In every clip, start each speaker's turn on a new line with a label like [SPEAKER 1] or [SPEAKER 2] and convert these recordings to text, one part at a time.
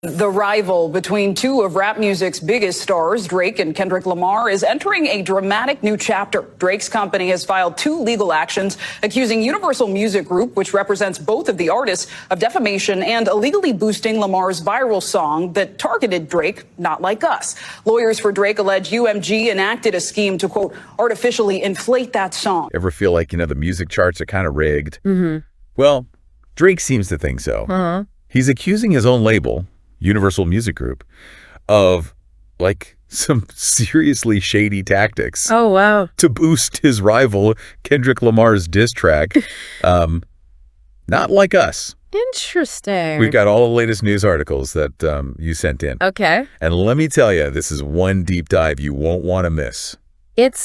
[SPEAKER 1] The rival between two of rap music's biggest stars, Drake and Kendrick Lamar, is entering a dramatic new chapter. Drake's company has filed 2 legal actions accusing Universal Music Group, which represents both of the artists, of defamation and illegally boosting Lamar's viral song that targeted Drake, Not Like Us. Lawyers for Drake allege UMG enacted a scheme to, quote, artificially inflate that song.
[SPEAKER 2] Ever feel like, the music charts are kind of rigged? Well, Drake seems to think so. He's accusing his own label, Universal Music Group, of some seriously shady tactics.
[SPEAKER 3] Oh, wow.
[SPEAKER 2] To boost his rival Kendrick Lamar's diss track, Not Like Us.
[SPEAKER 3] Interesting.
[SPEAKER 2] We've got all the latest news articles that you sent in.
[SPEAKER 3] Okay.
[SPEAKER 2] And let me tell you, this is one deep dive you won't want to miss.
[SPEAKER 3] It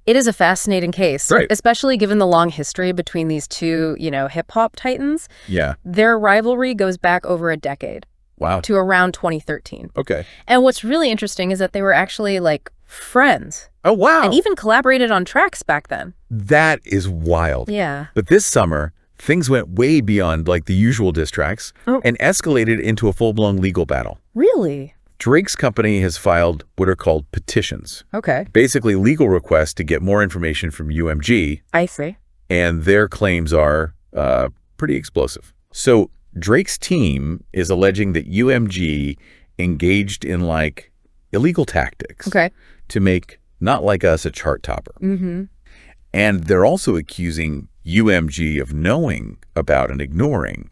[SPEAKER 3] is a fascinating case,
[SPEAKER 2] right? Especially
[SPEAKER 3] given the long history between these two, hip-hop titans.
[SPEAKER 2] Yeah.
[SPEAKER 3] Their rivalry goes back over a decade.
[SPEAKER 2] Wow.
[SPEAKER 3] To around 2013.
[SPEAKER 2] Okay.
[SPEAKER 3] And what's really interesting is that they were actually friends.
[SPEAKER 2] Oh, wow.
[SPEAKER 3] And even collaborated on tracks back then.
[SPEAKER 2] That is wild.
[SPEAKER 3] Yeah.
[SPEAKER 2] But this summer, things went way beyond the usual diss tracks and escalated into a full-blown legal battle.
[SPEAKER 3] Really?
[SPEAKER 2] Drake's company has filed what are called petitions.
[SPEAKER 3] Okay.
[SPEAKER 2] Basically legal requests to get more information from UMG.
[SPEAKER 3] I see.
[SPEAKER 2] And their claims are pretty explosive. So Drake's team is alleging that UMG engaged in illegal tactics to make Not Like Us a chart topper. And they're also accusing UMG of knowing about and ignoring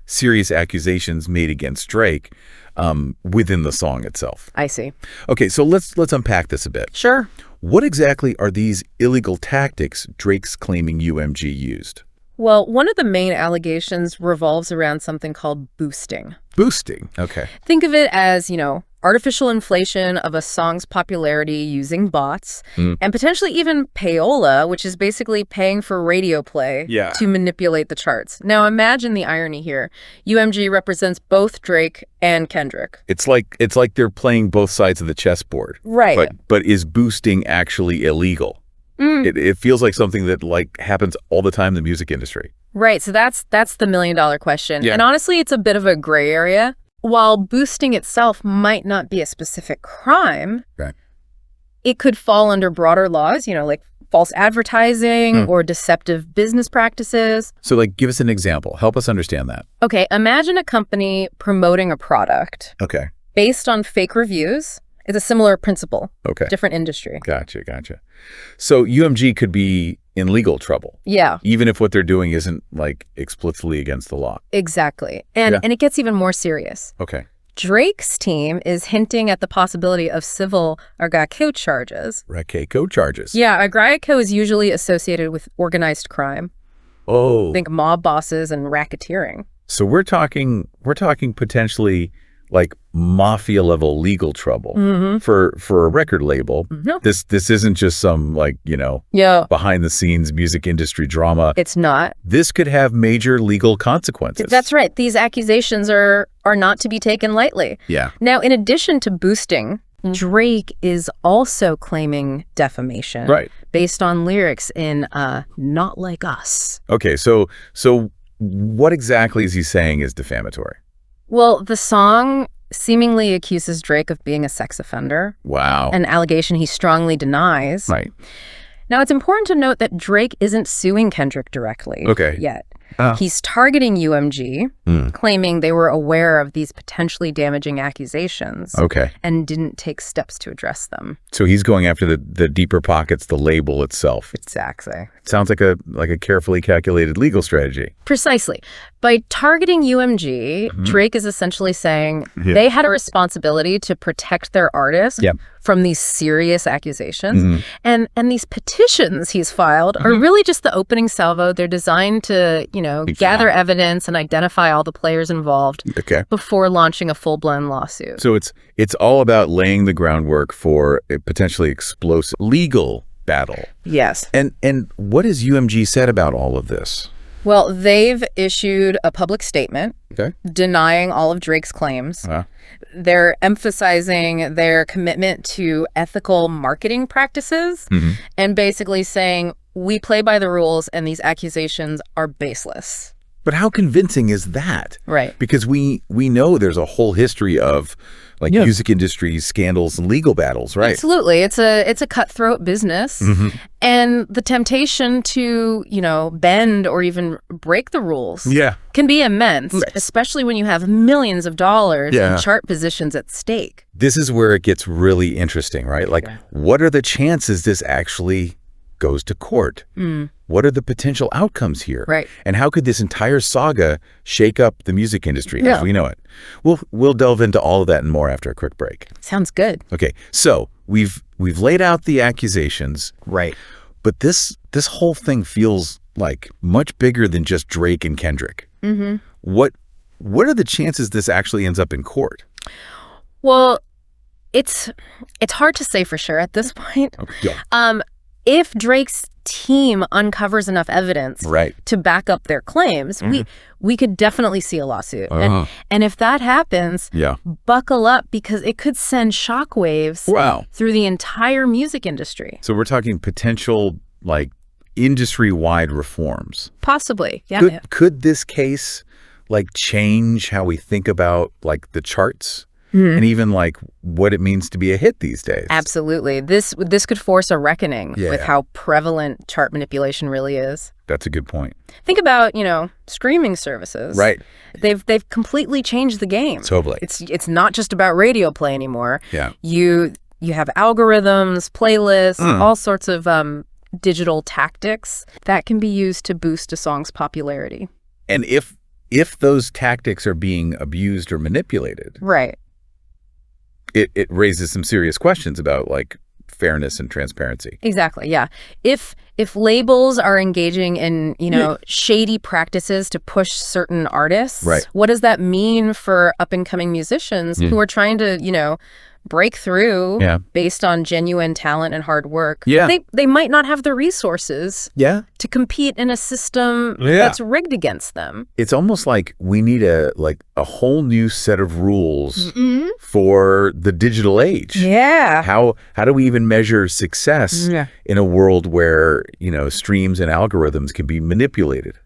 [SPEAKER 2] serious accusations made against Drake within the song itself.
[SPEAKER 3] I see.
[SPEAKER 2] Okay, so let's unpack this a bit.
[SPEAKER 3] Sure.
[SPEAKER 2] What exactly are these illegal tactics Drake's claiming UMG used?
[SPEAKER 3] Well, one of the main allegations revolves around something called boosting.
[SPEAKER 2] Boosting, okay.
[SPEAKER 3] Think of it as, artificial inflation of a song's popularity using bots, and potentially even payola, which is basically paying for radio play to manipulate the charts. Now, imagine the irony here. UMG represents both Drake and Kendrick.
[SPEAKER 2] It's like they're playing both sides of the chessboard.
[SPEAKER 3] Right.
[SPEAKER 2] But is boosting actually illegal? It feels like something that happens all the time in the music industry.
[SPEAKER 3] Right. So that's the million-dollar question.
[SPEAKER 2] Yeah.
[SPEAKER 3] And honestly, it's a bit of a gray area. While boosting itself might not be a specific crime, it could fall under broader laws, like false advertising or deceptive business practices.
[SPEAKER 2] So give us an example. Help us understand that.
[SPEAKER 3] Okay. Imagine a company promoting a product based on fake reviews. It's a similar principle.
[SPEAKER 2] Okay.
[SPEAKER 3] Different industry.
[SPEAKER 2] Gotcha. So UMG could be in legal trouble.
[SPEAKER 3] Yeah.
[SPEAKER 2] Even if what they're doing isn't explicitly against the law.
[SPEAKER 3] Exactly. And it gets even more serious.
[SPEAKER 2] Okay.
[SPEAKER 3] Drake's team is hinting at the possibility of civil RICO charges.
[SPEAKER 2] RICO charges?
[SPEAKER 3] Yeah, RICO is usually associated with organized crime.
[SPEAKER 2] Oh.
[SPEAKER 3] Think mob bosses and racketeering.
[SPEAKER 2] So we're talking potentially mafia level legal trouble for a record label. This isn't just some behind the scenes music industry drama.
[SPEAKER 3] It's not.
[SPEAKER 2] This could have major legal consequences.
[SPEAKER 3] That's right. These accusations are not to be taken lightly.
[SPEAKER 2] Yeah.
[SPEAKER 3] Now, in addition to boosting, Drake is also claiming defamation.
[SPEAKER 2] Right.
[SPEAKER 3] Based on lyrics in Not Like Us.
[SPEAKER 2] Okay, so what exactly is he saying is defamatory?
[SPEAKER 3] Well, the song seemingly accuses Drake of being a sex offender.
[SPEAKER 2] Wow.
[SPEAKER 3] An allegation he strongly denies.
[SPEAKER 2] Right.
[SPEAKER 3] Now, it's important to note that Drake isn't suing Kendrick directly yet. He's targeting UMG, claiming they were aware of these potentially damaging accusations and didn't take steps to address them.
[SPEAKER 2] So he's going after the deeper pockets, the label itself.
[SPEAKER 3] Exactly.
[SPEAKER 2] Sounds like a carefully calculated legal strategy.
[SPEAKER 3] Precisely. By targeting UMG, Drake is essentially saying they had a responsibility to protect their artist from these serious accusations. And these petitions he's filed are really just the opening salvo. They're designed to, gather evidence and identify all the players involved before launching a full-blown lawsuit.
[SPEAKER 2] So it's all about laying the groundwork for a potentially explosive legal battle.
[SPEAKER 3] Yes.
[SPEAKER 2] And what has UMG said about all of this?
[SPEAKER 3] Well, they've issued a public statement denying all of Drake's claims. They're emphasizing their commitment to ethical marketing practices and basically saying, we play by the rules and these accusations are baseless.
[SPEAKER 2] But how convincing is that?
[SPEAKER 3] Right.
[SPEAKER 2] Because we know there's a whole history of like music industry scandals and legal battles, right?
[SPEAKER 3] Absolutely. It's a cutthroat business. And the temptation to, bend or even break the rules can be immense, especially when you have millions of dollars in chart positions at stake.
[SPEAKER 2] This is where it gets really interesting, right? Like, what are the chances this actually goes to court? What are the potential outcomes here?
[SPEAKER 3] Right.
[SPEAKER 2] And how could this entire saga shake up the music industry as we know it? We'll delve into all of that and more after a quick break.
[SPEAKER 3] Sounds good.
[SPEAKER 2] Okay, so we've laid out the accusations,
[SPEAKER 4] Right.
[SPEAKER 2] but this whole thing feels like much bigger than just Drake and Kendrick. What are the chances this actually ends up in court?
[SPEAKER 3] Well, it's hard to say for sure at this point. If Drake's team uncovers enough evidence to back up their claims, we could definitely see a lawsuit. And if that happens, buckle up, because it could send shockwaves through the entire music industry.
[SPEAKER 2] So we're talking potential like industry-wide reforms.
[SPEAKER 3] Possibly, yeah.
[SPEAKER 2] Could this case like change how we think about like the charts? And even like what it means to be a hit these days.
[SPEAKER 3] Absolutely. This could force a reckoning with how prevalent chart manipulation really is.
[SPEAKER 2] That's a good point.
[SPEAKER 3] Think about, streaming services.
[SPEAKER 2] Right.
[SPEAKER 3] They've completely changed the game.
[SPEAKER 2] Totally.
[SPEAKER 3] It's not just about radio play anymore.
[SPEAKER 2] Yeah.
[SPEAKER 3] You have algorithms, playlists, all sorts of digital tactics that can be used to boost a song's popularity.
[SPEAKER 2] And if those tactics are being abused or manipulated.
[SPEAKER 3] Right.
[SPEAKER 2] It raises some serious questions about like fairness and transparency.
[SPEAKER 3] Exactly. Yeah. If labels are engaging in, shady practices to push certain artists, what does that mean for up and coming musicians who are trying to, break through based on genuine talent and hard work? They might not have the resources to compete in a system that's rigged against them.
[SPEAKER 2] It's almost like we need a whole new set of rules for the digital age.
[SPEAKER 3] Yeah.
[SPEAKER 2] How do we even measure success in a world where, streams and algorithms can be manipulated?